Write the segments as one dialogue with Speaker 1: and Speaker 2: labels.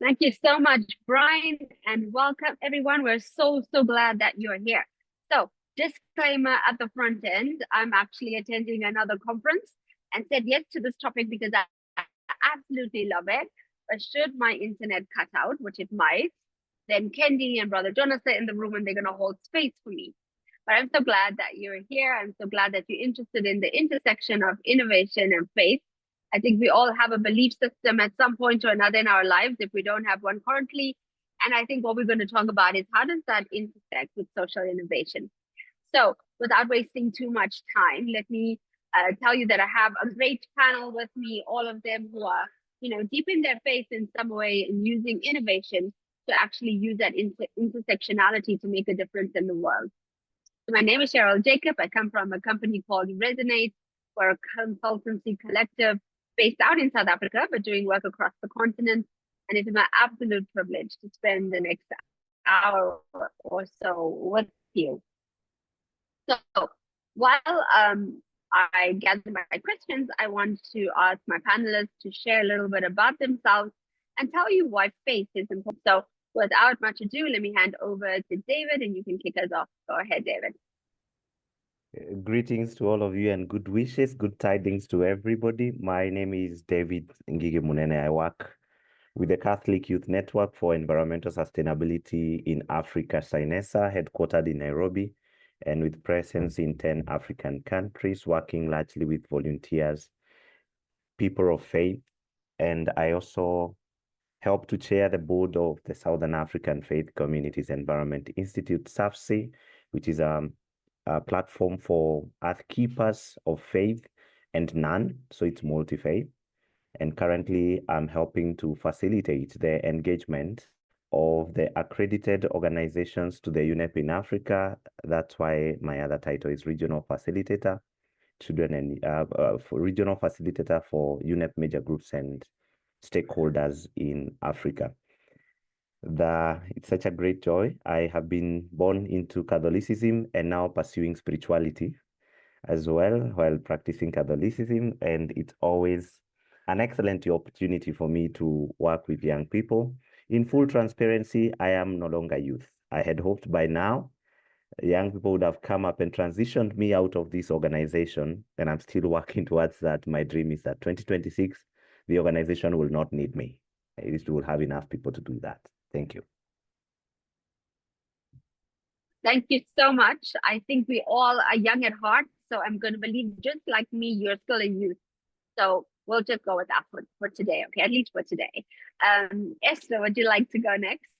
Speaker 1: Thank you so much, Brian, and welcome everyone. We're so glad that you're here. So, disclaimer at the front end, I'm actually attending another conference and said yes to this topic because I absolutely love it. But should my internet cut out, which it might, then Kendi and Brother Jonas are in the room and they're going to hold space for me. But I'm so glad that you're here. I'm so glad that you're interested in the intersection of innovation and faith. I think we all have a belief system at some point or another in our lives, if we don't have one currently. And I think what we're going to talk about is how does that intersect with social innovation? So without wasting too much time, let me tell you that I have a great panel with me, all of them who are, deep in their faith in some way and using innovation to actually use that intersectionality to make a difference in the world. So my name is Cheryl Jacob. I come from a company called Resonate. We're a consultancy collective based out in South Africa, but doing work across the continent. And it is my absolute privilege to spend the next hour or so with you. So while I gather my questions, I want to ask my panelists to share a little bit about themselves and tell you why faith is important. So without much ado, let me hand over to David and you can kick us off. Go ahead, David.
Speaker 2: Greetings to all of you and good wishes, good tidings to everybody. My name is David Ngige Munene. I work with the Catholic Youth Network for Environmental Sustainability in Africa, SINESA, headquartered in Nairobi, and with presence in 10 African countries, working largely with volunteers, people of faith. And I also help to chair the board of the Southern African Faith Communities Environment Institute, SAFSI, which is a platform for earth keepers of faith and none, so it's multi-faith. And currently I'm helping to facilitate the engagement of the accredited organizations to the UNEP in Africa. That's why my other title is Regional Facilitator, Children and Regional Facilitator for UNEP major groups and stakeholders in Africa. It's such a great joy. I have been born into Catholicism and now pursuing spirituality as well while practicing Catholicism. And it's always an excellent opportunity for me to work with young people. In full transparency, I am no longer youth. I had hoped by now young people would have come up and transitioned me out of this organization, and I'm still working towards that. My dream is that 2026, the organization will not need me. At least we will have enough people to do that. Thank you.
Speaker 1: Thank you so much. I think we all are young at heart, so I'm going to believe just like me, you're still a youth. So we'll just go with that for today, okay? At least for today. Esther, would you like to go next?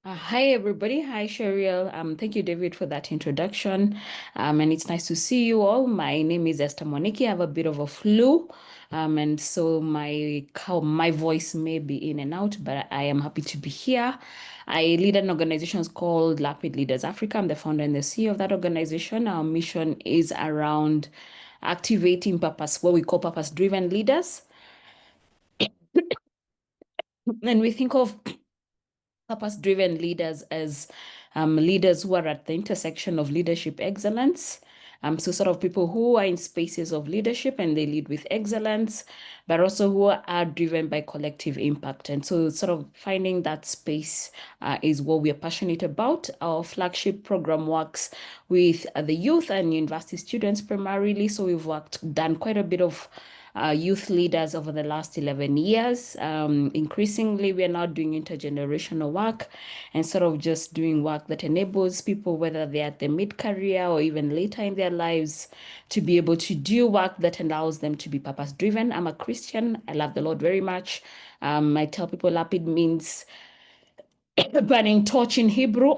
Speaker 3: Hi, everybody. Hi, Cheryl. Thank you, David, for that introduction. And it's nice to see you all. My name is Esther Moniki. I have a bit of a flu. And so my voice may be in and out, but I am happy to be here. I lead an organization called Lapid Leaders Africa. I'm the founder and the CEO of that organization. Our mission is around activating purpose, what we call purpose-driven leaders. And we think of purpose-driven leaders as leaders who are at the intersection of leadership excellence. So sort of people who are in spaces of leadership and they lead with excellence, but also who are driven by collective impact. And so sort of finding that space is what we are passionate about. Our flagship program works with the youth and university students primarily. So we've done quite a bit of youth leaders over the last 11 years. Increasingly, we are now doing intergenerational work and sort of just doing work that enables people, whether they're at their mid-career or even later in their lives, to be able to do work that allows them to be purpose-driven. I'm a Christian. I love the Lord very much. I tell people Lapid means burning torch in Hebrew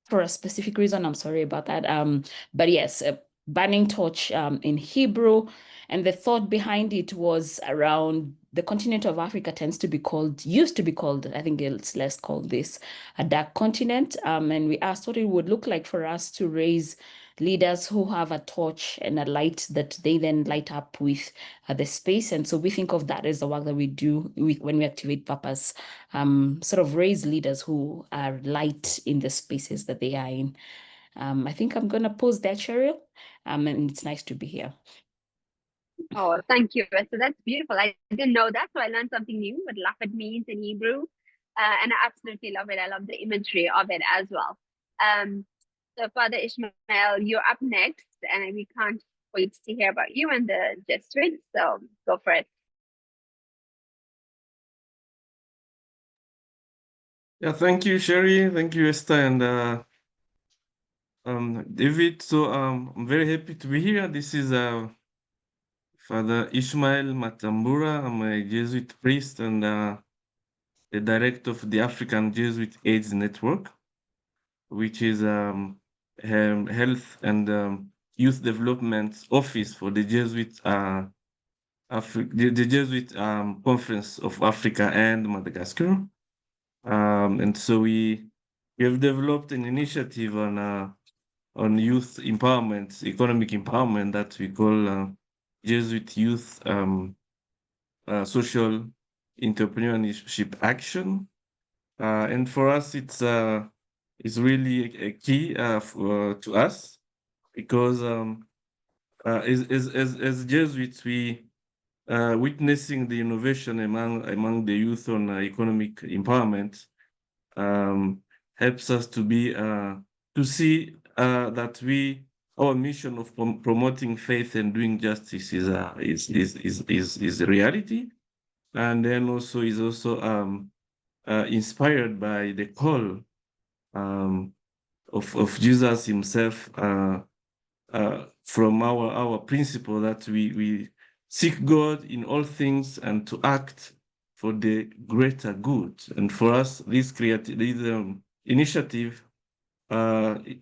Speaker 3: for a specific reason. I'm sorry about that. But yes, burning torch in Hebrew. And the thought behind it was around the continent of Africa used to be called, I think it's less called this, a dark continent. And we asked what it would look like for us to raise leaders who have a torch and a light that they then light up with the space. And so we think of that as the work that we do when we activate purpose, sort of raise leaders who are light in the spaces that they are in. I think I'm going to pause there, Cheryl. And it's nice to be here.
Speaker 1: Oh, thank you. So that's beautiful. I didn't know that, so I learned something new. What lafad means in Hebrew, and I absolutely love it. I love the imagery of it as well. So Father Ishmael, you're up next, and we can't wait to hear about you and the Jesuit. So go for it.
Speaker 4: Yeah, thank you, Sherry. Thank you, Esther and David. So I'm very happy to be here. This is Father Ishmael Matambura. I'm a Jesuit priest and the director of the African Jesuit AIDS Network, which is health and youth development office for the Jesuit the Jesuit Conference of Africa and Madagascar. And so we have developed an initiative on youth empowerment, economic empowerment that we call Jesuit Youth Social Entrepreneurship Action. And for us, it's really a key to us because as Jesuits, we witnessing the innovation among the youth on economic empowerment helps us to be to see that our mission of promoting faith and doing justice is a reality, and then also is also inspired by the call of Jesus himself from our principle that we seek God in all things and to act for the greater good. And for us, this initiative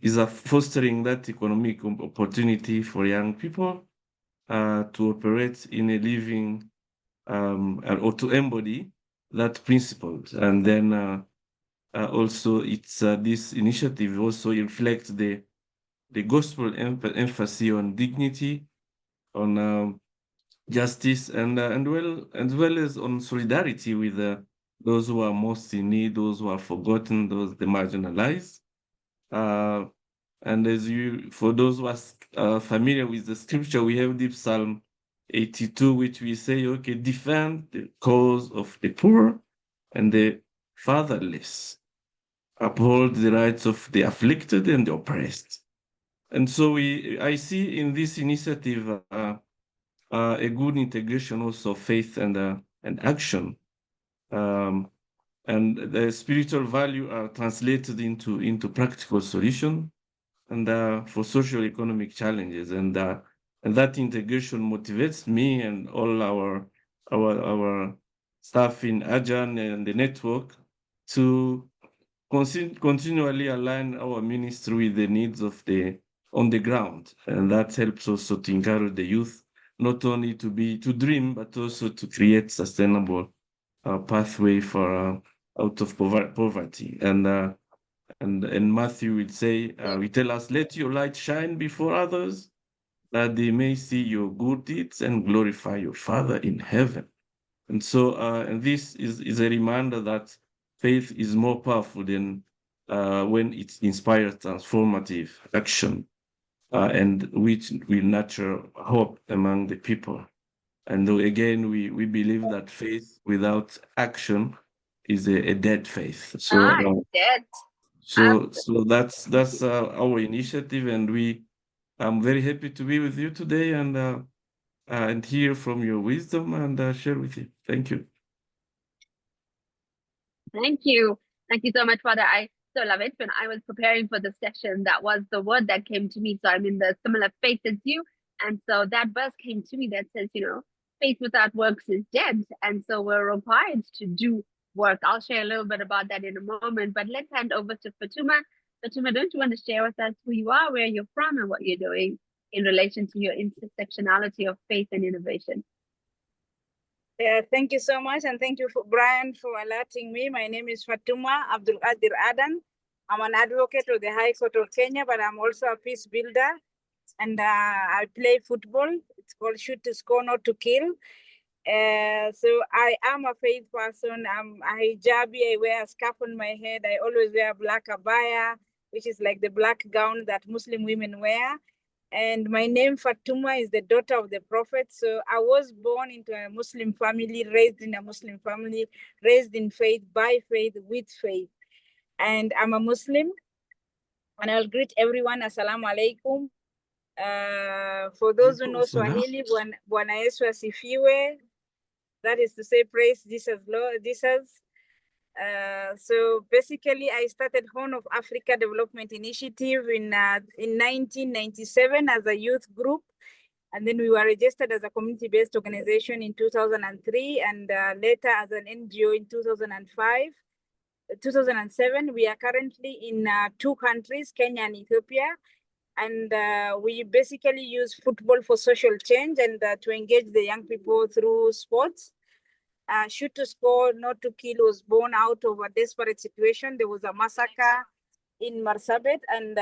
Speaker 4: is fostering that economic opportunity for young people to operate in a living or to embody that principle. And then also, it's this initiative also reflects the gospel emphasis on dignity, on justice, and as well as on solidarity with those who are most in need, those who are forgotten, those the marginalized. And for those who are familiar with the scripture, we have the Psalm 82, which we say, okay, defend the cause of the poor and the fatherless, uphold the rights of the afflicted and the oppressed. And so I see in this initiative a good integration also of faith and action. And the spiritual value are translated into practical solution and for social economic challenges. And that integration motivates me and all our staff in Ajan and the network to continually align our ministry with the needs of the on the ground, and that helps also to encourage the youth not only to dream but also to create sustainable pathway for out of poverty. And Matthew will say, we tell us, let your light shine before others, that they may see your good deeds and glorify your Father in heaven. And so, and this is a reminder that faith is more powerful than when it inspires transformative action, and which will nurture hope among the people. And again, we believe that faith without action is a dead faith. So,
Speaker 1: Dead.
Speaker 4: so that's our initiative, and I'm very happy to be with you today and hear from your wisdom and share with you. Thank you.
Speaker 1: Thank you. Thank you so much, Father. I so love it. When I was preparing for the session, that was the word that came to me. So I'm in the similar faith as you. And so that verse came to me that says, faith without works is dead. And so we're required to do work. I'll share a little bit about that in a moment, but let's hand over to Fatuma. Fatuma, don't you want to share with us who you are, where you're from, and what you're doing in relation to your intersectionality of faith and innovation?
Speaker 5: Yeah, thank you so much, and thank you, Brian, for alerting me. My name is Fatuma Abdul Adir Adan. I'm an advocate of the High Court of Kenya, but I'm also a peace builder, and I play football. It's called shoot to score, not to kill. So I am a faith person. I'm a hijabi. I wear a scarf on my head. I always wear black abaya, which is like the black gown that Muslim women wear. And my name Fatuma is the daughter of the Prophet. So I was born into a Muslim family, raised in a Muslim family, raised in faith, by faith, with faith. And I'm a Muslim. And I'll greet everyone, Assalamu alaikum. For those who know Swahili, Bwana Yesu asifiwe. That is to say, praise Jesus, Lord, Jesus. So basically, I started Horn of Africa Development Initiative in 1997 as a youth group. And then we were registered as a community-based organization in 2003, and later as an NGO in 2005. 2007, we are currently in 2 countries, Kenya and Ethiopia. And we basically use football for social change and to engage the young people through sports. Shoot to score, not to kill was born out of a desperate situation. There was a massacre in Marsabit, and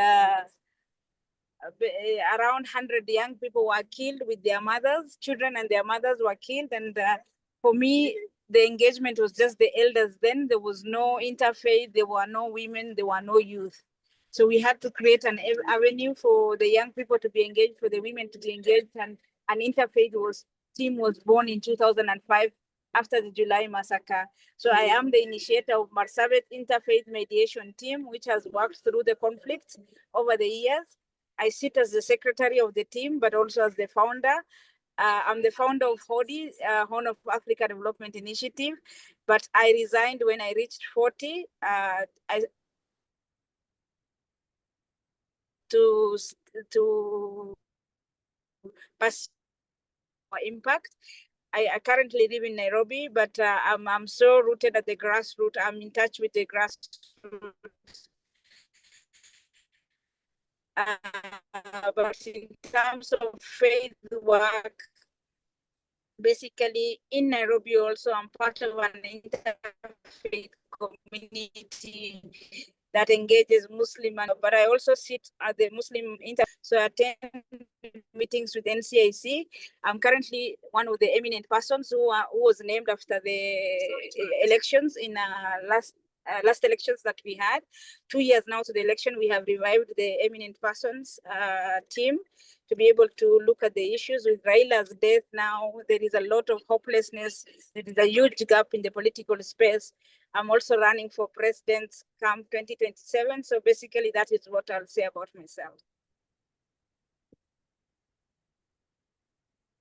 Speaker 5: around 100 young people were killed with their mothers. Children and their mothers were killed. And for me, the engagement was just the elders then. There was no interfaith, there were no women, there were no youth. So we had to create an avenue for the young people to be engaged, for the women to be engaged, and an interfaith team was born in 2005 after the July massacre. So I am the initiator of Marsabit Interfaith Mediation Team, which has worked through the conflict over the years. I sit as the secretary of the team, but also as the founder. I'm the founder of HODI, Horn of Africa Development Initiative, but I resigned when I reached 40. To pass impact. I currently live in Nairobi, but I'm so rooted at the grassroots. I'm in touch with the grassroots. But in terms of faith work, basically in Nairobi also, I'm part of an interfaith community that engages Muslim, but I also sit at the Muslim so I attend meetings with NCIC. I'm currently one of the eminent persons who was named after the elections in last elections that we had. 2 years now to the election, we have revived the eminent persons team to be able to look at the issues. With Raila's death now, there is a lot of hopelessness. There is a huge gap in the political space. I'm also running for president come 2027. So basically that is what I'll say about myself.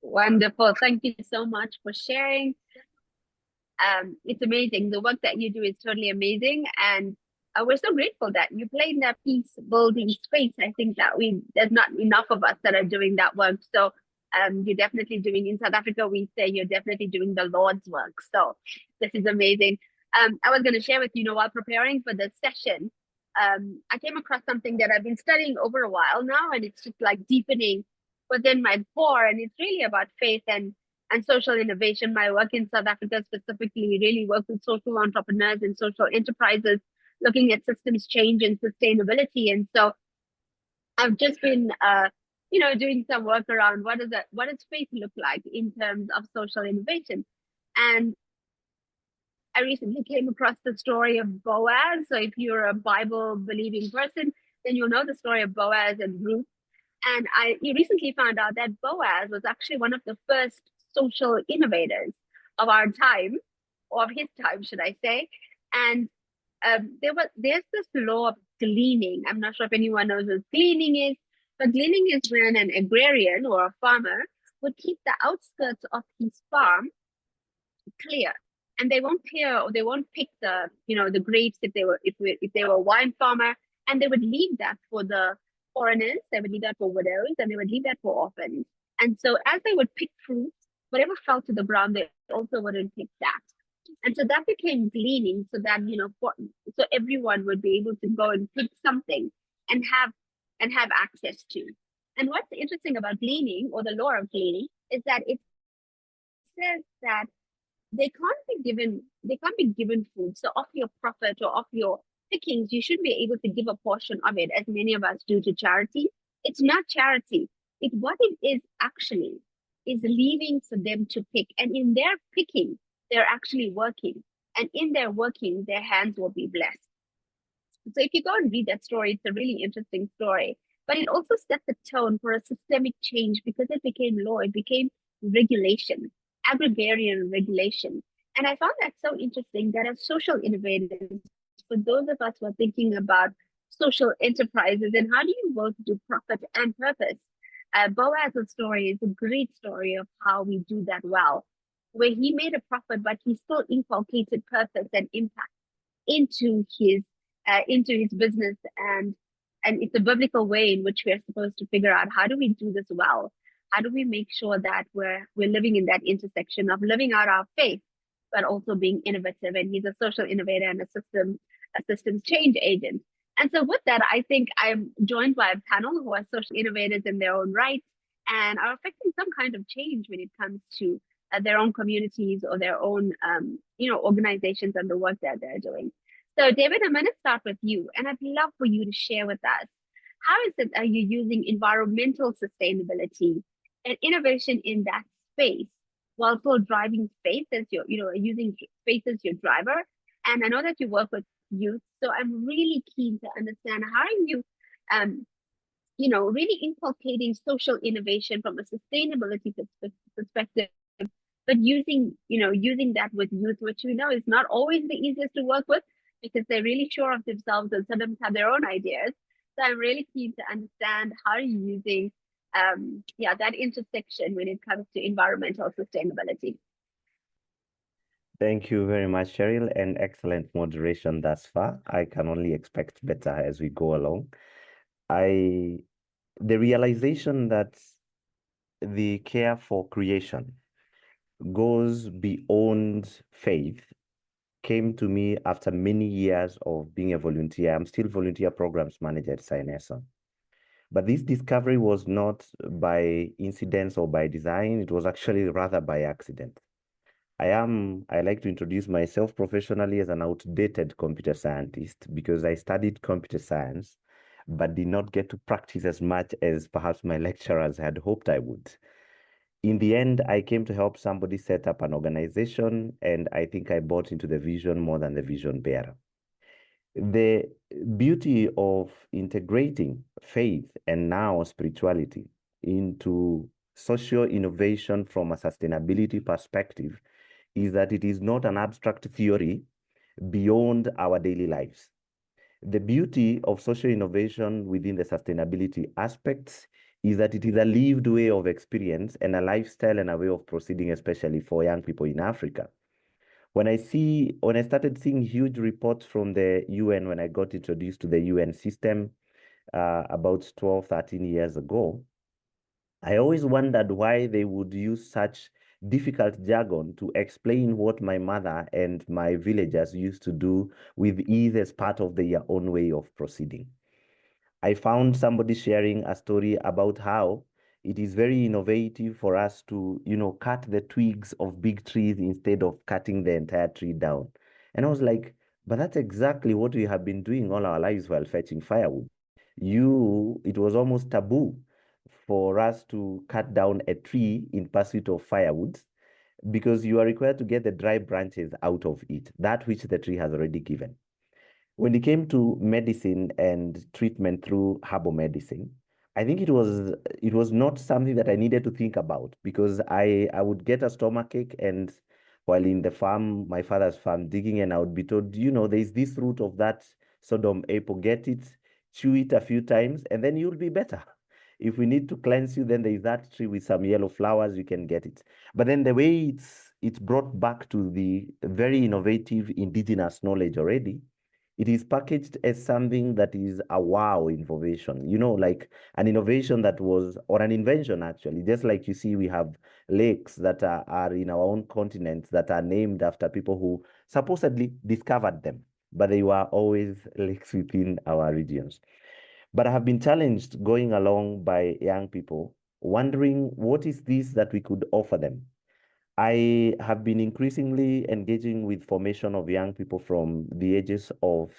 Speaker 1: Wonderful. Thank you so much for sharing. It's amazing. The work that you do is totally amazing. And we're so grateful that you play in that peace building space. I think that there's not enough of us that are doing that work. So you're definitely doing, in South Africa, we say you're definitely doing the Lord's work. So this is amazing. I was going to share with you, while preparing for this session, I came across something that I've been studying over a while now, and it's just like deepening within my core. And it's really about faith and social innovation. My work in South Africa specifically really works with social entrepreneurs and social enterprises, looking at systems change and sustainability. And so I've just been, doing some work around what does faith look like in terms of social innovation. And I recently came across the story of Boaz. So if you're a Bible believing person, then you'll know the story of Boaz and Ruth. And I recently found out that Boaz was actually one of the first social innovators of our time, or of his time, should I say. And there's this law of gleaning. I'm not sure if anyone knows what gleaning is, but gleaning is when an agrarian or a farmer would keep the outskirts of his farm clear. And they won't clear, or they won't pick the grapes if they were a wine farmer, and they would leave that for the foreigners, they would leave that for widows, and they would leave that for orphans. And so as they would pick fruit, whatever fell to the ground, they also wouldn't pick that. And so that became gleaning, so that so everyone would be able to go and pick something and have access to. And what's interesting about gleaning, or the law of gleaning, is that it says that they can't be given food. So off your profit or off your pickings, you should be able to give a portion of it, as many of us do, to charity. It's not charity. What it is actually is leaving for them to pick. And in their picking, they're actually working. And in their working, their hands will be blessed. So if you go and read that story, it's a really interesting story. but it also set the tone for a systemic change because it became law, it became regulation, agrarian regulation. And I found that so interesting that as social innovators, for those of us who are thinking about social enterprises and how do you both do profit and purpose, Boaz's story is a great story of how we do that well, where he made a profit, but he still inculcated purpose and impact into his business, and it's a biblical way in which we are supposed to figure out how do we do this well, how do we make sure that we're living in that intersection of living out our faith but also being innovative. And he's a social innovator and a systems change agent. And so with that, I think I'm joined by a panel who are social innovators in their own right and are affecting some kind of change when it comes to their own communities or their own organizations and the work that they're doing. So David, I'm going to start with you, and I'd love for you to share with us, how is it are you using environmental sustainability and innovation in that space while still driving space as using space as your driver? And I know that you work with youth, so I'm really keen to understand how are you really inculcating social innovation from a sustainability perspective, but using that with youth, which we know is not always the easiest to work with because they're really sure of themselves and sometimes have their own ideas. So I'm really keen to understand how you're using that intersection when it comes to environmental sustainability.
Speaker 2: Thank you very much, Cheryl, and excellent moderation thus far. I can only expect better as we go along. The realization that the care for creation goes beyond faith came to me after many years of being a volunteer. I'm still volunteer programs manager at SciNESA. But this discovery was not by incidence or by design. It was actually rather by accident. I like to introduce myself professionally as an outdated computer scientist because I studied computer science, but did not get to practice as much as perhaps my lecturers had hoped I would. In the end, I came to help somebody set up an organization, and I think I bought into the vision more than the vision bearer. The beauty of integrating faith and now spirituality into social innovation from a sustainability perspective is that it is not an abstract theory beyond our daily lives. The beauty of social innovation within the sustainability aspects is that it is a lived way of experience and a lifestyle and a way of proceeding, especially for young people in Africa. When I started seeing huge reports from the UN, when I got introduced to the UN system about 12, 13 years ago, I always wondered why they would use such difficult jargon to explain what my mother and my villagers used to do with ease as part of their own way of proceeding. I found somebody sharing a story about how it is very innovative for us to, cut the twigs of big trees instead of cutting the entire tree down. And I was like, but that's exactly what we have been doing all our lives while fetching firewood. It was almost taboo for us to cut down a tree in pursuit of firewood because you are required to get the dry branches out of it, that which the tree has already given. When it came to medicine and treatment through herbal medicine, I think it was not something that I needed to think about because I would get a stomachache, and while in the farm, my father's farm, digging, and I would be told, there's this root of that Sodom apple, get it, chew it a few times, and then you'll be better. If we need to cleanse you, then there's that tree with some yellow flowers, you can get it. But then the way it's brought back to the very innovative indigenous knowledge already, it is packaged as something that is a wow innovation, like an innovation that was, or an invention actually, just like you see, we have lakes that are in our own continent that are named after people who supposedly discovered them, but they were always lakes within our regions. But I have been challenged going along by young people, wondering what is this that we could offer them. I have been increasingly engaging with formation of young people from the ages of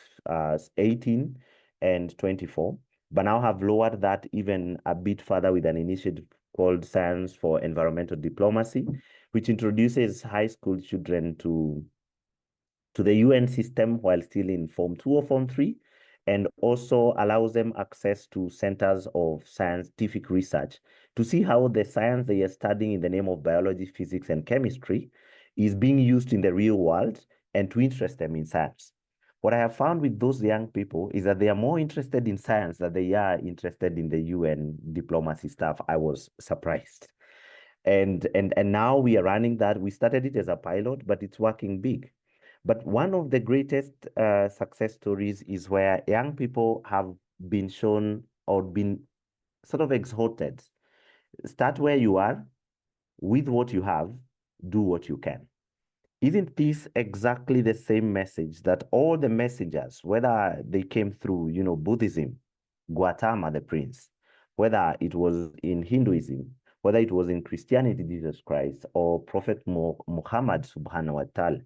Speaker 2: 18 and 24, but now have lowered that even a bit further with an initiative called Science for Environmental Diplomacy, which introduces high school children to the UN system while still in Form 2 or Form 3, and also allows them access to centers of scientific research to see how the science they are studying in the name of biology, physics, and chemistry is being used in the real world, and to interest them in science. What I have found with those young people is that they are more interested in science than they are interested in the UN diplomacy stuff. I was surprised. And now we are running that. We started it as a pilot, but it's working big. But one of the greatest success stories is where young people have been shown or been sort of exhorted. Start where you are, with what you have, do what you can. Isn't this exactly the same message that all the messengers, whether they came through, Buddhism, Gautama the prince, whether it was in Hinduism, whether it was in Christianity, Jesus Christ, or Prophet Muhammad subhanahu wa ta'ala,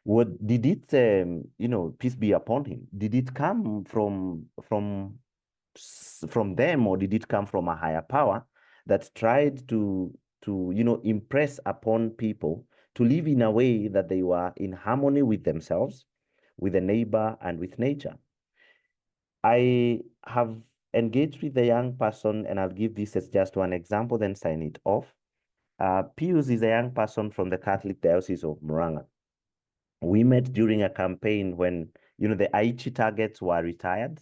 Speaker 2: what did it, peace be upon him, did it come from them, or did it come from a higher power that tried to impress upon people to live in a way that they were in harmony with themselves, with the neighbor, and with nature? I have engaged with the young person, and I'll give this as just one example, then sign it off. Pius is a young person from the Catholic Diocese of Muranga. We met during a campaign when, the Aichi targets were retired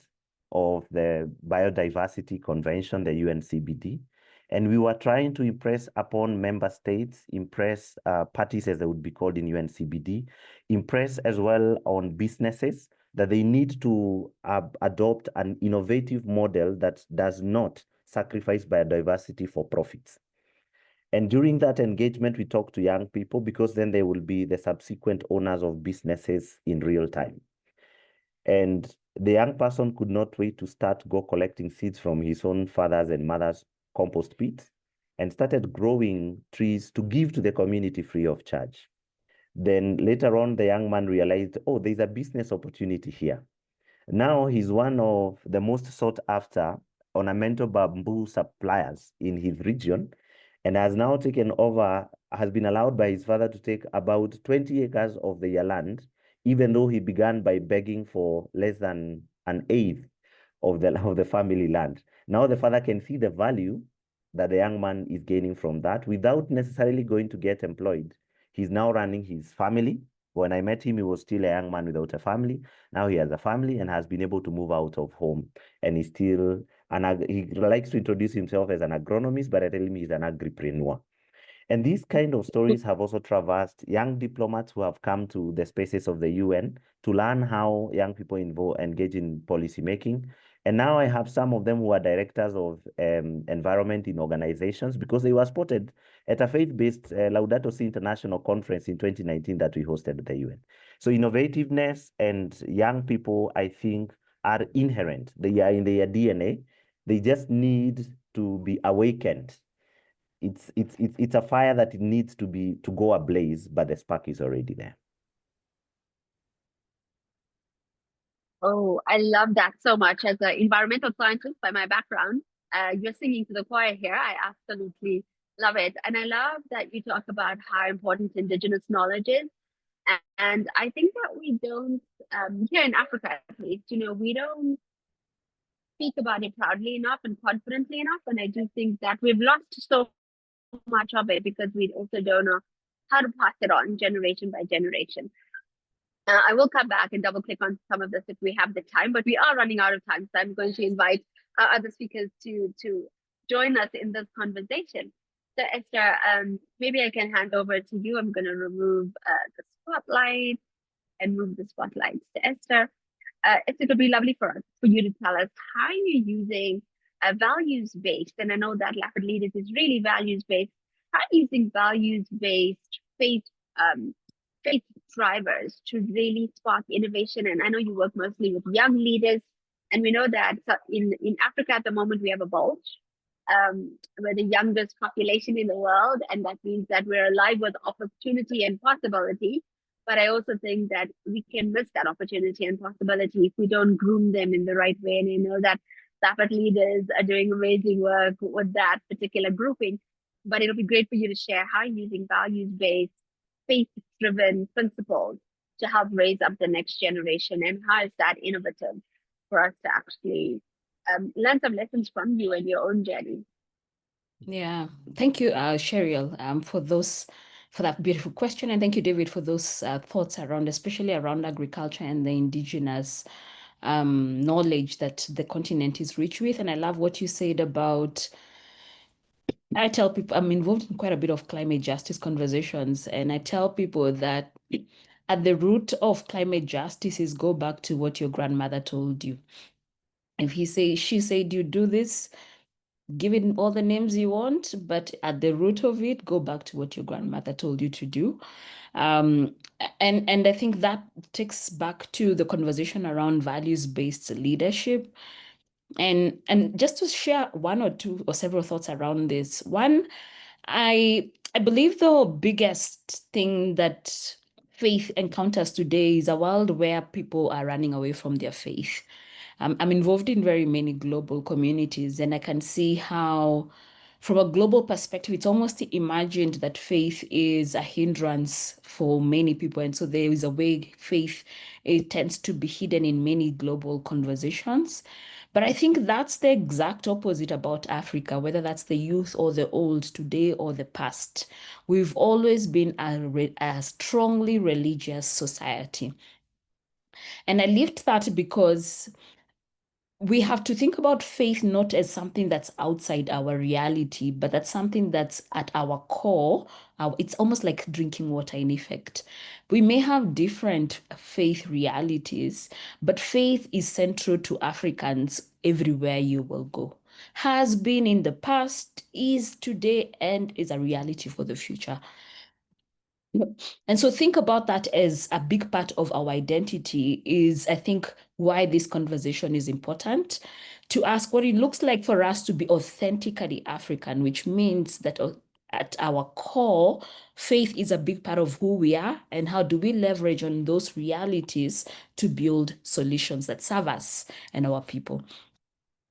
Speaker 2: of the Biodiversity Convention, the UNCBD, and we were trying to impress upon member states, impress parties as they would be called in UNCBD, impress as well on businesses that they need to adopt an innovative model that does not sacrifice biodiversity for profits. And during that engagement, we talk to young people because then they will be the subsequent owners of businesses in real time. And the young person could not wait to go collecting seeds from his own father's and mother's compost pit, and started growing trees to give to the community free of charge. Then later on, the young man realized, oh, there's a business opportunity here. Now he's one of the most sought after ornamental bamboo suppliers in his region, and has now taken over, has been allowed by his father to take about 20 acres of the land, even though he began by begging for less than an eighth of the family land. Now the father can see the value that the young man is gaining from that without necessarily going to get employed. He's now running his family. When I met him, he was still a young man without a family. Now he has a family and has been able to move out of home. And he's still, he likes to introduce himself as an agronomist, but I tell him he's an agripreneur. And these kind of stories have also traversed young diplomats who have come to the spaces of the UN to learn how young people engage in policy making. And now I have some of them who are directors of environment in organizations, because they were spotted at a faith-based Laudato Si International conference in 2019 that we hosted at the UN. So innovativeness and young people, I think, are inherent. They are in their DNA. They just need to be awakened. It's a fire that it needs to go ablaze, but the spark is already there.
Speaker 1: Oh, I love that so much. As an environmental scientist by my background, you're singing to the choir here. I absolutely love it. And I love that you talk about how important Indigenous knowledge is. And I think that we don't, here in Africa at least, we don't speak about it proudly enough and confidently enough. And I do think that we've lost so much of it because we also don't know how to pass it on generation by generation. I will come back and double click on some of this if we have the time, but we are running out of time. So I'm going to invite other speakers to join us in this conversation. So Esther, maybe I can hand over to you. I'm going to remove the spotlight and move the spotlights to Esther. It would be lovely for you to tell us how you're using values-based, and I know that Leopard Leaders is really values-based. How are you using values-based faith drivers to really spark innovation? And I know you work mostly with young leaders, and we know that in Africa at the moment we have a bulge. We're the youngest population in the world, and that means that we're alive with opportunity and possibility. But I also think that we can miss that opportunity and possibility if we don't groom them in the right way. And I know that Leopard Leaders are doing amazing work with that particular grouping. But it'll be great for you to share how you're using values-based, faith-driven principles to help raise up the next generation, and how is that innovative for us to actually learn some lessons from you and your own journey.
Speaker 3: Yeah, thank you, Cheryl, for that beautiful question, and thank you, David, for those thoughts around, especially around agriculture and the indigenous knowledge that the continent is rich with. And I love what you said about. I tell people I'm involved in quite a bit of climate justice conversations, and I tell people that at the root of climate justice is go back to what your grandmother told you. If she said you do this, give it all the names you want, but at the root of it, go back to what your grandmother told you to do. And I think that takes back to the conversation around values-based leadership. And just to share one or two or several thoughts around this. One, I believe the biggest thing that faith encounters today is a world where people are running away from their faith. I'm involved in very many global communities, and I can see how, from a global perspective, it's almost imagined that faith is a hindrance for many people. And so there is a way faith, it tends to be hidden in many global conversations. But I think that's the exact opposite about Africa, whether that's the youth or the old, today or the past. We've always been a strongly religious society. And I lift that because we have to think about faith not as something that's outside our reality, but that's something that's at our core. It's almost like drinking water in effect. We may have different faith realities, but faith is central to Africans everywhere you will go. Has been in the past, is today, and is a reality for the future. And so think about that as a big part of our identity is, I think, why this conversation is important, to ask what it looks like for us to be authentically African, which means that at our core, faith is a big part of who we are, and how do we leverage on those realities to build solutions that serve us and our people.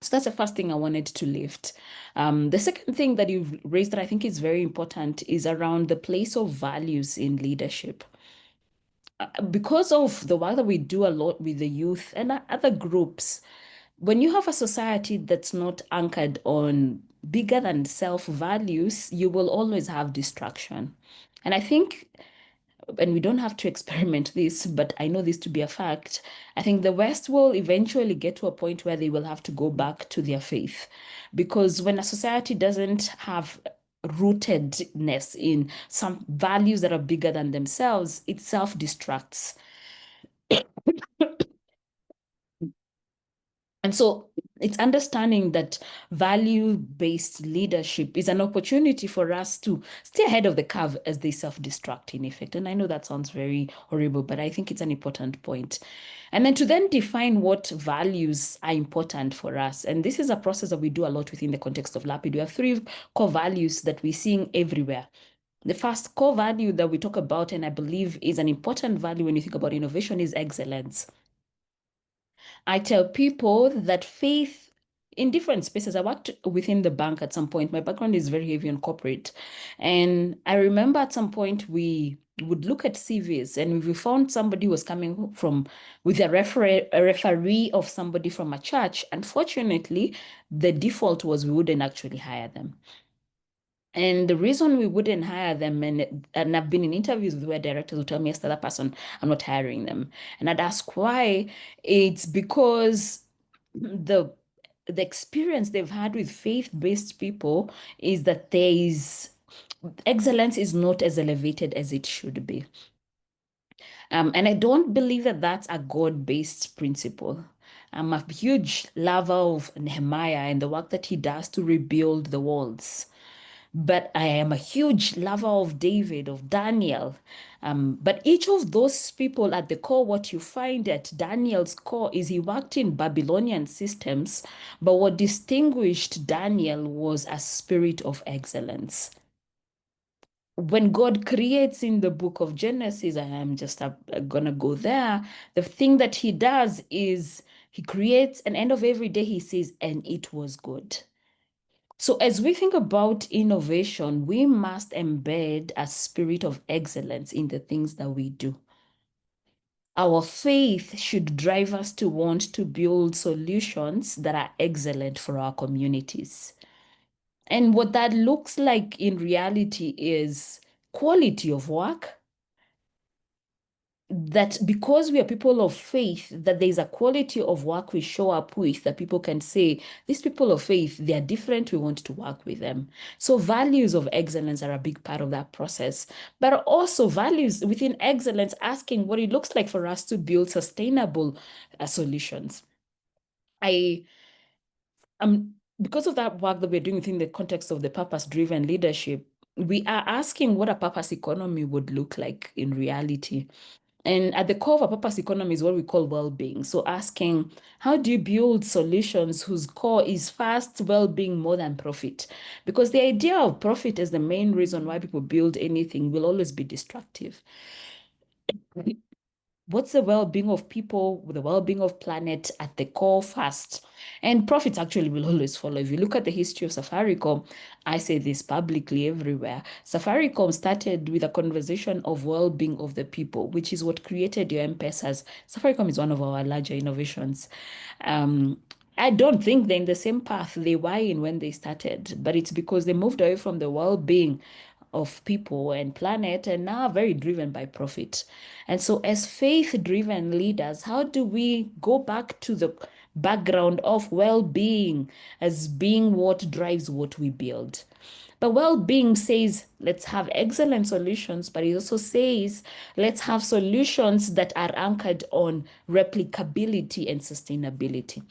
Speaker 3: So that's the first thing I wanted to lift. The second thing that you've raised that I think is very important is around the place of values in leadership. Because of the work that we do a lot with the youth and other groups, when you have a society that's not anchored on bigger than self values, you will always have distraction. And I think, and we don't have to experiment this, but I know this to be a fact, I think the West will eventually get to a point where they will have to go back to their faith. Because when a society doesn't have rootedness in some values that are bigger than themselves, it self-destructs. And so it's understanding that value-based leadership is an opportunity for us to stay ahead of the curve as they self-destruct in effect. And I know that sounds very horrible, but I think it's an important point. And then to then define what values are important for us. And this is a process that we do a lot within the context of LAPID. We have 3 core values that we're seeing everywhere. The first core value that we talk about, and I believe is an important value when you think about innovation, is excellence. I tell people that faith in different spaces. I worked within the bank at some point. My background is very heavy on corporate. And I remember at some point we would look at CVs, and if we found somebody who was coming from with a referee of somebody from a church, unfortunately, the default was we wouldn't actually hire them. And the reason we wouldn't hire them, and I've been in interviews where directors will tell me, yes, that person, I'm not hiring them. And I'd ask why. It's because the experience they've had with faith-based people is that excellence is not as elevated as it should be. And I don't believe that that's a God-based principle. I'm a huge lover of Nehemiah and the work that he does to rebuild the walls. But I am a huge lover of David, of Daniel. But each of those people at the core, what you find at Daniel's core is he worked in Babylonian systems, but what distinguished Daniel was a spirit of excellence. When God creates in the book of Genesis, and I'm just gonna go there, the thing that he does is he creates, and end of every day he says, and it was good. So as we think about innovation, we must embed a spirit of excellence in the things that we do. Our faith should drive us to want to build solutions that are excellent for our communities. And what that looks like in reality is quality of work, that because we are people of faith, that there's a quality of work we show up with that people can say, these people of faith, they are different, we want to work with them. So values of excellence are a big part of that process, but also values within excellence, asking what it looks like for us to build sustainable solutions. Because of that work that we're doing within the context of the purpose-driven leadership, we are asking what a purpose economy would look like in reality. And at the core of a purpose economy is what we call well-being. So asking, how do you build solutions whose core is first well-being more than profit? Because the idea of profit is the main reason why people build anything will always be destructive. What's the well-being of people, the well-being of planet at the core first? And profits actually will always follow. If you look at the history of Safaricom, I say this publicly everywhere. Safaricom started with a conversation of well-being of the people, which is what created your M-Pesas. Safaricom is one of our larger innovations. I don't think they're in the same path they were in when they started, but it's because they moved away from the well-being of people and planet and now are very driven by profit. And so as faith-driven leaders, how do we go back to the background of well-being as being what drives what we build? But well-being says, let's have excellent solutions, but it also says, let's have solutions that are anchored on replicability and sustainability.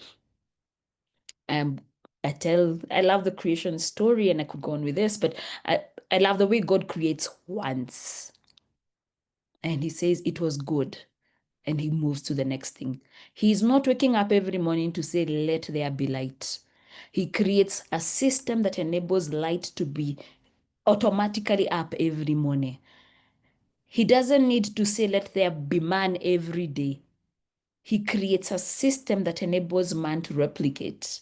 Speaker 3: I love the creation story, and I could go on with this, but I love the way God creates once. And he says it was good. And he moves to the next thing. He's not waking up every morning to say, let there be light. He creates a system that enables light to be automatically up every morning. He doesn't need to say, let there be man every day. He creates a system that enables man to replicate.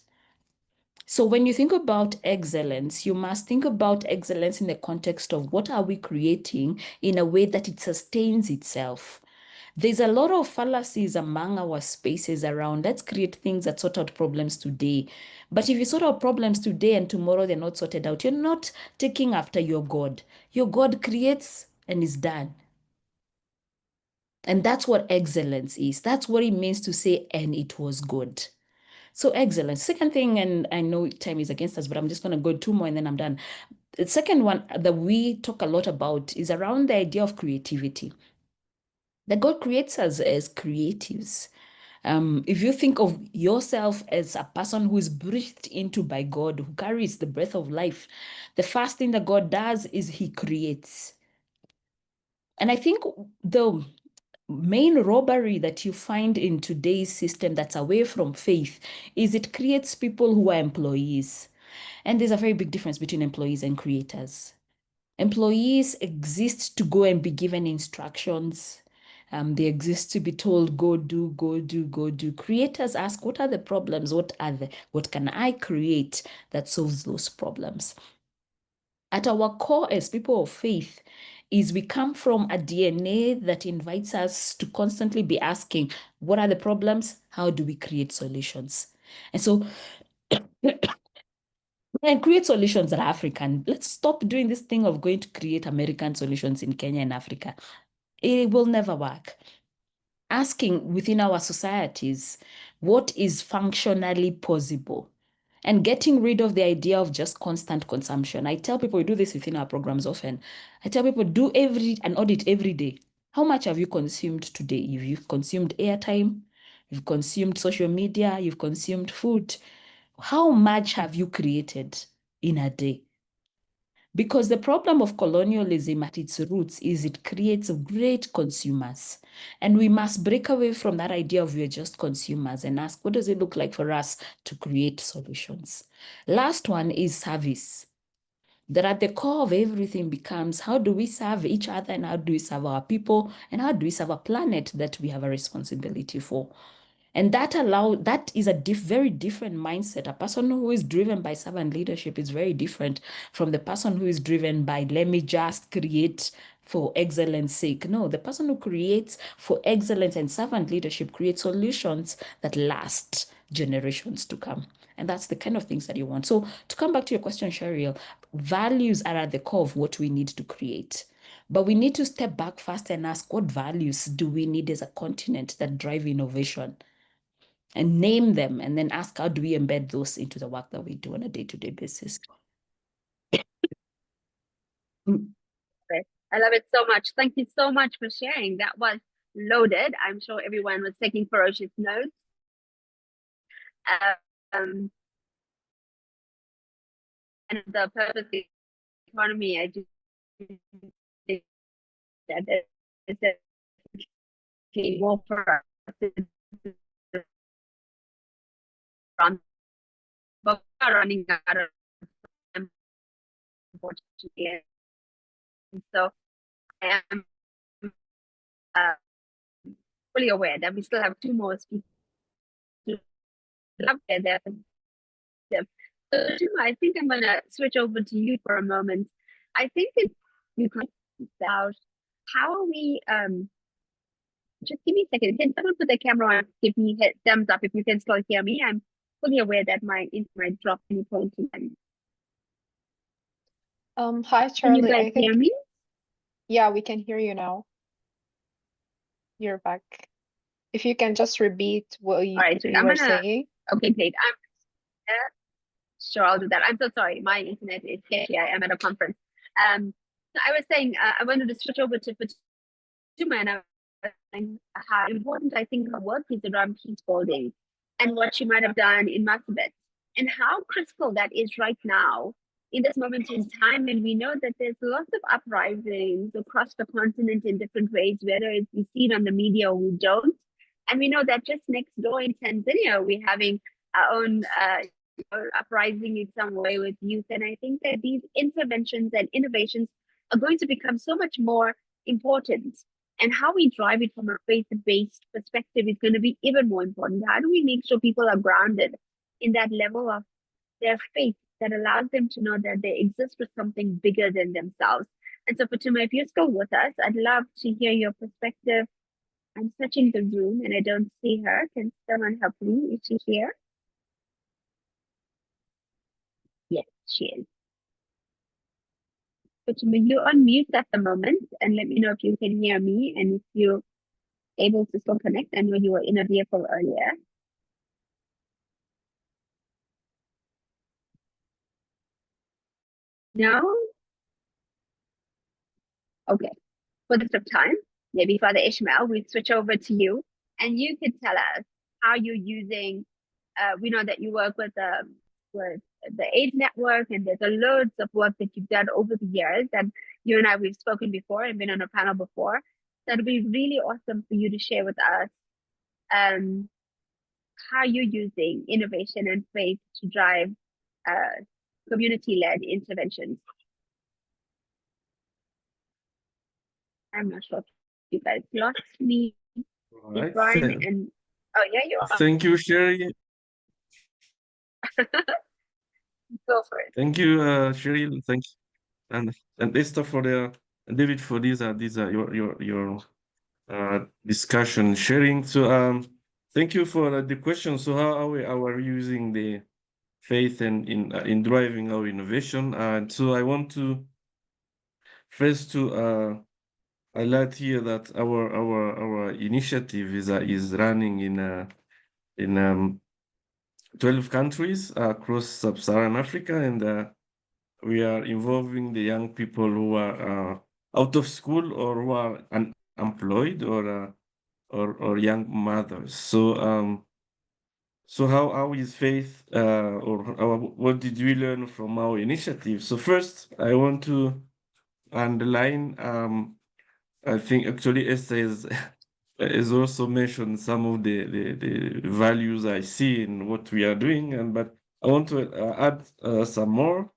Speaker 3: So when you think about excellence, you must think about excellence in the context of what are we creating in a way that it sustains itself. There's a lot of fallacies among our spaces around. Let's create things that sort out problems today. But if you sort out problems today and tomorrow they're not sorted out, you're not taking after your God. Your God creates and is done. And that's what excellence is. That's what it means to say, and it was good. So excellence. Second thing, and I know time is against us, but I'm just going to go 2 more and then I'm done. The second one that we talk a lot about is around the idea of creativity. That God creates us as creatives. If you think of yourself as a person who is breathed into by God, who carries the breath of life, the first thing that God does is he creates. And I think the main robbery that you find in today's system that's away from faith is it creates people who are employees. And there's a very big difference between employees and creators. Employees exist to go and be given instructions. They exist to be told, go do, go do, go do. Creators ask, what are the problems? What can I create that solves those problems? At our core as people of faith is we come from a DNA that invites us to constantly be asking, what are the problems? How do we create solutions? And so and create solutions that are African. Let's stop doing this thing of going to create American solutions in Kenya and Africa. It will never work. Asking within our societies, what is functionally possible? And getting rid of the idea of just constant consumption. I tell people, we do this within our programs often. I tell people, do an audit every day. How much have you consumed today? If you've consumed airtime, you've consumed social media, you've consumed food, how much have you created in a day? Because the problem of colonialism at its roots is it creates great consumers. And we must break away from that idea of we're just consumers and ask, what does it look like for us to create solutions? Last one is service. That at the core of everything becomes, how do we serve each other and how do we serve our people and how do we serve a planet that we have a responsibility for? And that is a very different mindset. A person who is driven by servant leadership is very different from the person who is driven by, let me just create for excellence sake. No, the person who creates for excellence and servant leadership creates solutions that last generations to come. And that's the kind of things that you want. So to come back to your question, Cheryl, values are at the core of what we need to create. But we need to step back first and ask, what values do we need as a continent that drive innovation? And name them, and then ask, how do we embed those into the work that we do on a day-to-day basis?
Speaker 1: I love it so much. Thank you so much for sharing. That was loaded. I'm sure everyone was taking ferocious notes. And the purpose of the economy, I do think that it's more for us to run, but we are running out of time, unfortunately. And so I am fully aware that we still have 2 more speakers up there. So, I think I'm going to switch over to you for a moment. I think you can about how are we, just give me a second. Can someone put the camera on? Give me a thumbs up if you can still hear me. I'm fully aware that my internet dropped any point in time.
Speaker 6: Hi,
Speaker 1: Can you
Speaker 6: Charlie.
Speaker 1: guys hear me?
Speaker 6: Yeah, we can hear you now. You're back. If you can just repeat what you,
Speaker 1: All right, so
Speaker 6: you were saying.
Speaker 1: Okay, great. Sure, I'll do that. I'm so sorry. My internet is sketchy. I am at a conference. So I was saying I wanted to switch over to Fatima, and how important I think her work is around peace building and what she might have done in Massachusetts, and how critical that is right now in this moment in time. And we know that there's lots of uprisings across the continent in different ways, whether it's we see it on the media or we don't. And we know that just next door in Tanzania, we're having our own uprising in some way with youth. And I think that these interventions and innovations are going to become so much more important. And how we drive it from a faith-based perspective is going to be even more important. How do we make sure people are grounded in that level of their faith that allows them to know that they exist for something bigger than themselves? And so, Fatima, if you're still with us, I'd love to hear your perspective. I'm searching the room and I don't see her. Can someone help me? Is she here? Yes, she is. Fatima, you're on mute at the moment, and let me know if you can hear me and if you're able to still connect. I know you were in a vehicle earlier. No? Okay. For the sake of time, maybe Father Ishmael, we switch over to you, and you could tell us how you're using. We know that you work with the AIDS network, and there's a loads of work that you've done over the years. And you and I, we've spoken before and been on a panel before. So it'd be really awesome for you to share with us how you're using innovation and faith to drive community-led interventions. I'm not sure if you guys lost me,
Speaker 4: All right.
Speaker 1: Brian, and oh yeah, you are.
Speaker 4: Thank you, Sherry.
Speaker 1: Go for it.
Speaker 4: Thank you, Cheryl. Thank you, and Esther for the David for these are your discussion sharing. So thank you for the question. So how are we using the faith and in driving our innovation? And so I want to first to highlight here that our initiative is running in 12 countries across sub-Saharan Africa, and we are involving the young people who are out of school or who are unemployed or young mothers. So how is faith what did we learn from our initiative? So first, I want to underline. I think actually Esther has also mentioned some of the values I see in what we are doing, but I want to add some more.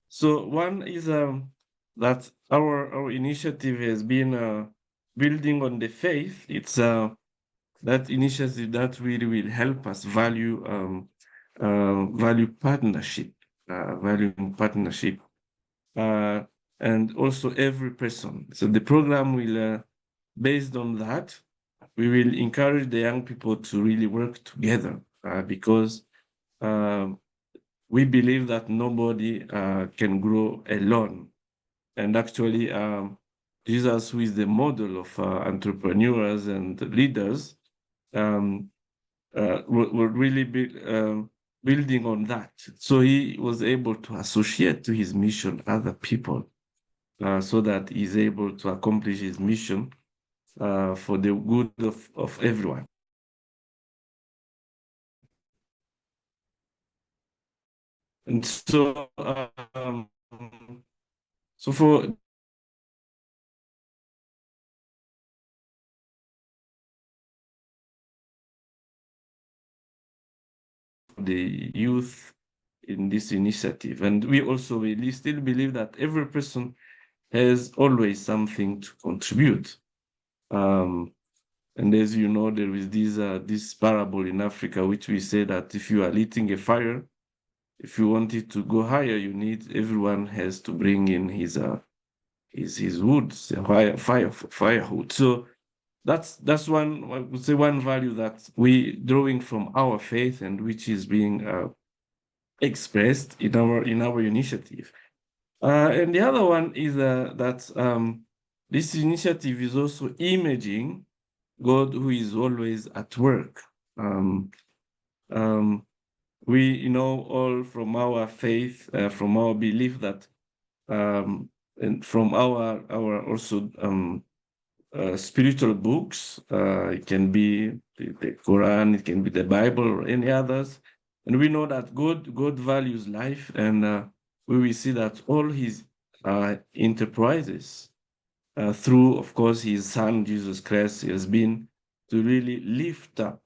Speaker 4: So one is that our initiative has been building on the faith. It's that initiative that really will help us value partnership, valuing partnership. and also every person. So the program will, based on that, we will encourage the young people to really work together because we believe that nobody can grow alone. And actually, Jesus, who is the model of entrepreneurs and leaders, will really be building on that. So he was able to associate to his mission other people so that he's able to accomplish his mission for the good of everyone. And so, for the youth in this initiative, and we also really still believe that every person has always something to contribute. And as you know, there is this parable in Africa, which we say that if you are lighting a fire, if you want it to go higher, everyone has to bring in his wood, firewood. So that's one, I would say, one value that we drawing from our faith and which is being expressed in our initiative. And the other one is that this initiative is also imaging God, who is always at work. We know all from our faith, from our belief that, and from our also spiritual books, it can be the Quran, it can be the Bible or any others, and we know that God values life, and we will see that all his enterprises, through, of course, his son Jesus Christ, has been to really lift up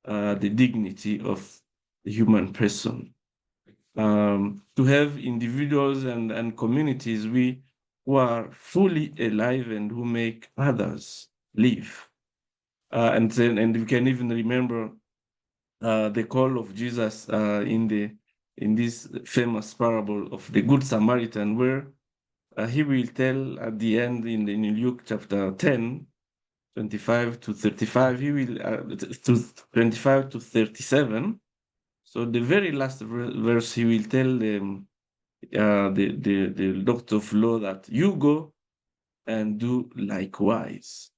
Speaker 4: the dignity of the human person, to have individuals and communities who are fully alive and who make others live. And we can even remember the call of Jesus in this famous parable of the Good Samaritan, where he will tell at the end in Luke chapter 10, 25 to 35, he will to 25 to 37. So the very last verse, he will tell them, the doctor of law, that you go and do likewise,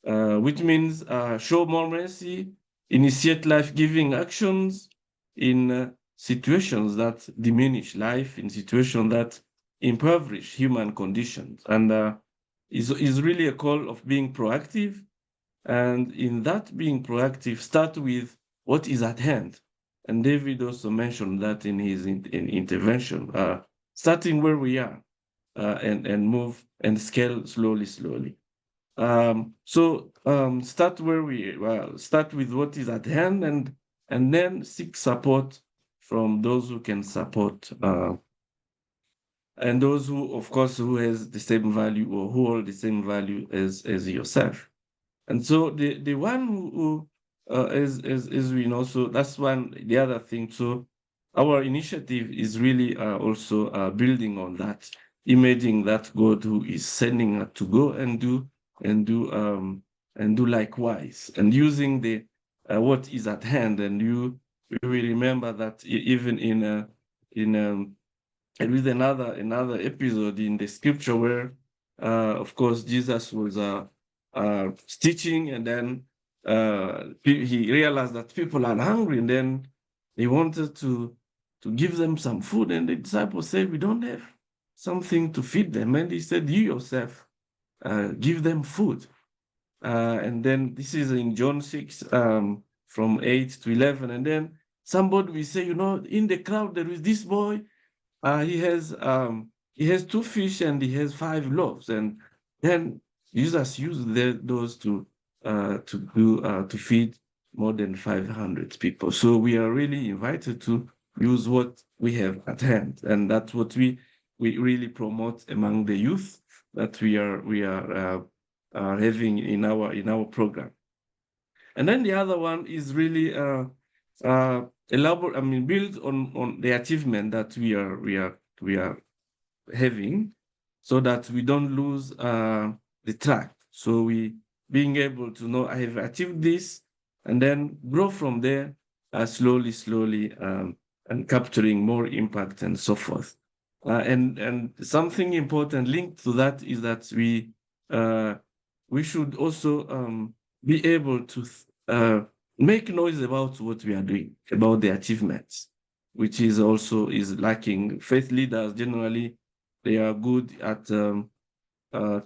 Speaker 4: which means show more mercy, initiate life-giving actions in situations that diminish life, in situations that impoverish human conditions, and is really a call of being proactive. And in that being proactive, start with what is at hand. And David also mentioned that in his intervention, starting where we are, and move and scale slowly. Start where start with what is at hand, and then seek support from those who can support, and those who, of course, who has the same value or who hold the same value as yourself. And so the one who as we know, so that's one, the other thing. So our initiative is really also building on that, imaging that God who is sending us to go and do likewise, and using the what is at hand. And you will remember that even and with another episode in the scripture where, of course, Jesus was teaching, and then he realized that people are hungry, and then he wanted to give them some food, and the disciples said, "We don't have something to feed them." And he said, "You yourself give them food." And then this is in John 6, from 8 to 11. And then somebody will say, in the crowd there is this boy. He has 2 fish and he has 5 loaves, and then Jesus used those to feed more than 500 people. So we are really invited to use what we have at hand, and that's what we really promote among the youth that we are having in our program. And then the other one is really build on the achievement that we are having, so that we don't lose the track. So we being able to know I have achieved this, and then grow from there slowly, and capturing more impact and so forth. And something important linked to that is that we should also be able to make noise about what we are doing, about the achievements, which is also is lacking. Faith leaders generally, they are good at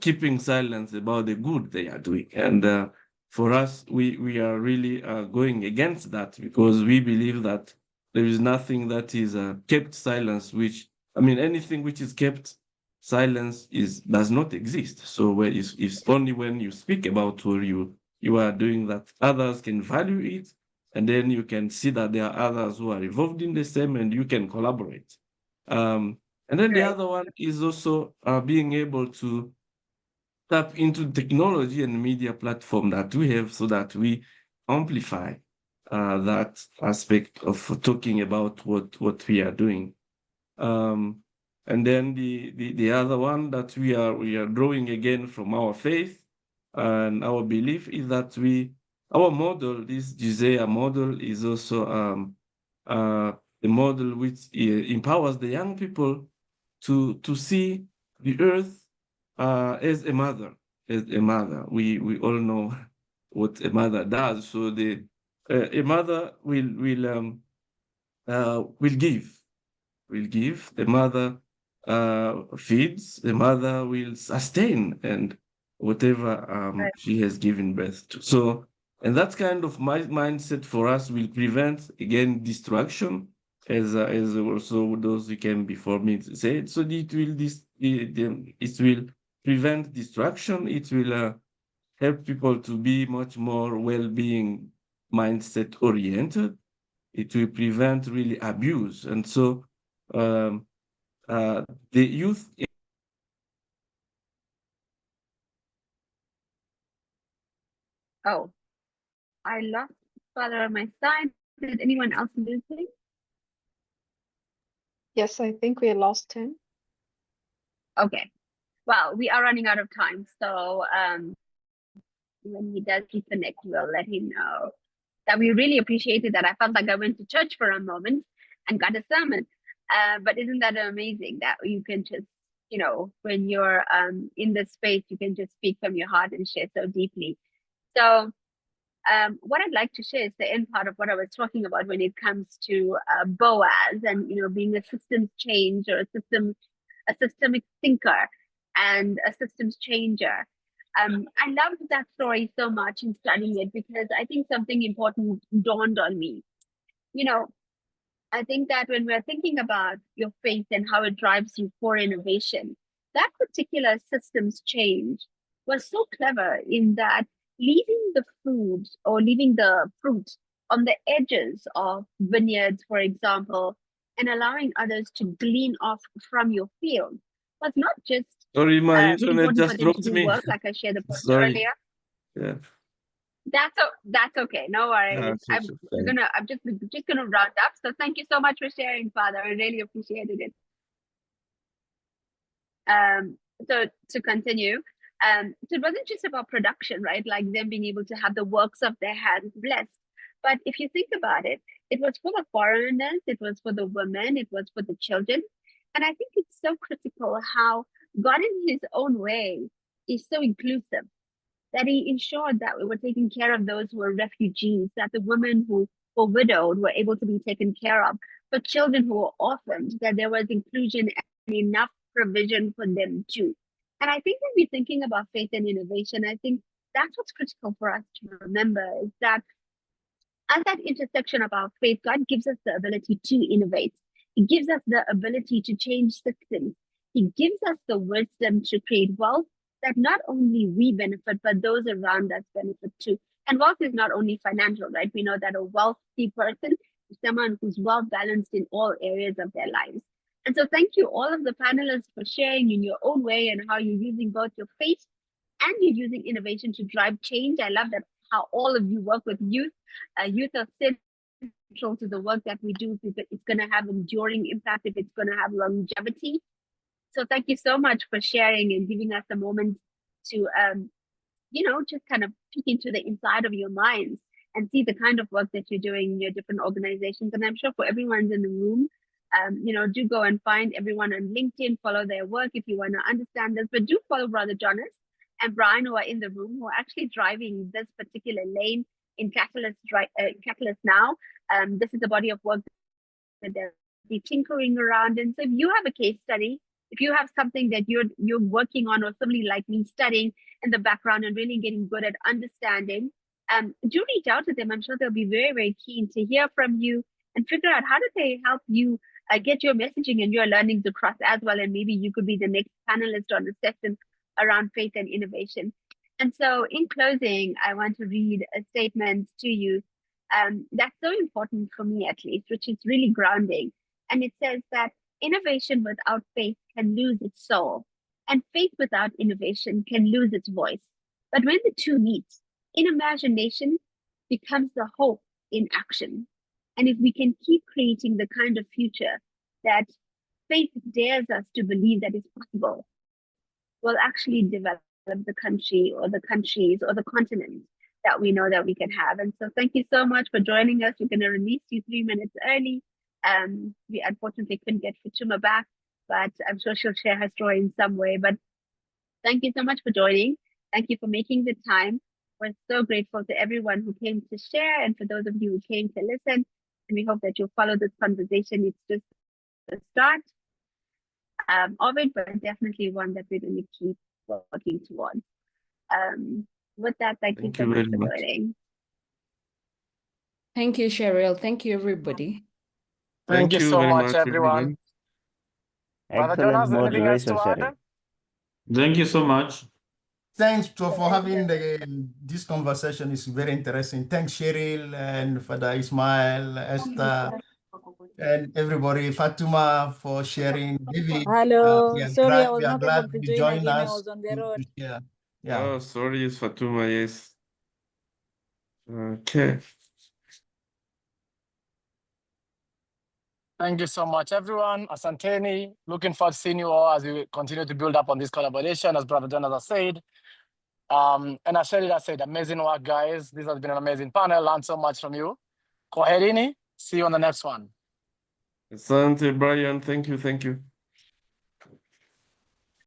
Speaker 4: keeping silence about the good they are doing. And for us, we are really going against that, because we believe that there is nothing that is kept silence, which, I mean, anything which is kept silence does not exist. So where it's only when you speak about what you are doing that others can value it, and then you can see that there are others who are involved in the same, and you can collaborate. And then the
Speaker 1: Right.
Speaker 4: other one is also being able to tap into technology and media platform that we have, so that we amplify that aspect of talking about what we are doing. And then the other one that we are drawing again from our faith and our belief is that our model, this Gisea model, is also a model which empowers the young people to see the earth as a mother. We all know what a mother does. So a mother will give. The mother feeds. The mother will sustain, and whatever
Speaker 1: Right.
Speaker 4: she has given birth to. So, and that kind of mindset for us will prevent, again, destruction, as also those who came before me said. So it will prevent destruction. It will help people to be much more well-being mindset oriented. It will prevent really abuse. And so um, the youth.
Speaker 1: Oh, I lost Father on my side. Did anyone else lose him?
Speaker 6: Yes, I think we lost him.
Speaker 1: Okay. Well, we are running out of time. So when he does reconnect, we'll let him know that we really appreciated that. I felt like I went to church for a moment and got a sermon. But isn't that amazing that you can just, when you're in this space, you can just speak from your heart and share so deeply. So what I'd like to share is the end part of what I was talking about when it comes to Boaz and being a systems change or a systemic thinker and a systems changer. I loved that story so much in studying it, because I think something important dawned on me. I think that when we're thinking about your faith and how it drives you for innovation, that particular systems change was so clever in that leaving the food or leaving the fruit on the edges of vineyards, for example, and allowing others to glean off from your field was not just
Speaker 4: Sorry, my internet
Speaker 1: important for
Speaker 4: just
Speaker 1: them to
Speaker 4: dropped
Speaker 1: do
Speaker 4: me.
Speaker 1: work, like I shared the post
Speaker 4: Sorry.
Speaker 1: earlier.
Speaker 4: Yeah.
Speaker 1: That's okay. No worries. I'm just gonna round up. So thank you so much for sharing, Father. I really appreciated it. So to continue, so it wasn't just about production, right? Like them being able to have the works of their hands blessed. But if you think about it, it was for the foreigners, it was for the women, it was for the children. And I think it's so critical how God in his own way is so inclusive, that he ensured that we were taking care of those who were refugees, that the women who were widowed were able to be taken care of, for children who were orphaned, that there was inclusion and enough provision for them too. And I think when we're thinking about faith and innovation, I think that's what's critical for us to remember, is that at that intersection of our faith, God gives us the ability to innovate. He gives us the ability to change systems. He gives us the wisdom to create wealth that not only we benefit, but those around us benefit too. And wealth is not only financial, right? We know that a wealthy person is someone who's well balanced in all areas of their lives. And so thank you all of the panelists for sharing in your own way and how you're using both your faith and you're using innovation to drive change. I love that how all of you work with youth. Youth are central to the work that we do, because it's going to have enduring impact, if it's going to have longevity. So thank you so much for sharing and giving us a moment to, just kind of peek into the inside of your minds and see the kind of work that you're doing in your different organizations. And I'm sure for everyone's in the room, do go and find everyone on LinkedIn, follow their work if you want to understand this, but do follow Brother Jonas and Brian, who are in the room, who are actually driving this particular lane in Catalyst now. This is a body of work that they're tinkering around. And so if you have a case study, if you have something that you're working on, or somebody like me studying in the background and really getting good at understanding, do reach out to them. I'm sure they'll be very, very keen to hear from you and figure out how do they help you get your messaging and your learnings across as well. And maybe you could be the next panelist on the session around faith and innovation. And so in closing, I want to read a statement to you that's so important for me, at least, which is really grounding. And it says that innovation without faith can lose its soul, and faith without innovation can lose its voice. But when the two meet, in imagination becomes the hope in action. And if we can keep creating the kind of future that faith dares us to believe that is possible, we'll actually develop the country or the countries or the continent that we know that we can have. And so thank you so much for joining us. We're going to release you 3 minutes early. We unfortunately couldn't get Fatuma back, but I'm sure she'll share her story in some way. But thank you so much for joining. Thank you for making the time. We're so grateful to everyone who came to share, and for those of you who came to listen. And we hope that you'll follow this conversation. It's just the start of it, but definitely one that we're going to keep working towards. With that, thank you so much for joining.
Speaker 3: Thank you, Cheryl. Thank you, everybody.
Speaker 7: Thank you so
Speaker 4: very
Speaker 7: much, everyone. Brother Jonas, anything else to add?
Speaker 4: Thank you so much.
Speaker 7: Thanks for having this conversation. It's very interesting. Thanks, Cheryl and Father Ismail, Esther, and everybody, Fatuma, for sharing. David,
Speaker 5: Hello. Sorry, I was
Speaker 7: we are
Speaker 5: not
Speaker 7: glad
Speaker 5: able to
Speaker 7: you
Speaker 5: join
Speaker 7: joined
Speaker 5: again. I
Speaker 7: us.
Speaker 5: was on the road.
Speaker 7: Yeah.
Speaker 4: Oh, sorry, it's Fatuma, yes. Okay.
Speaker 7: Thank you so much, everyone. Asanteni, looking forward to seeing you all as we continue to build up on this collaboration, as Brother Jonas has said. And as Cheryl said, amazing work, guys. This has been an amazing panel. Learned so much from you. Koherini, see you on the next one.
Speaker 4: Asante, Brian. Thank you.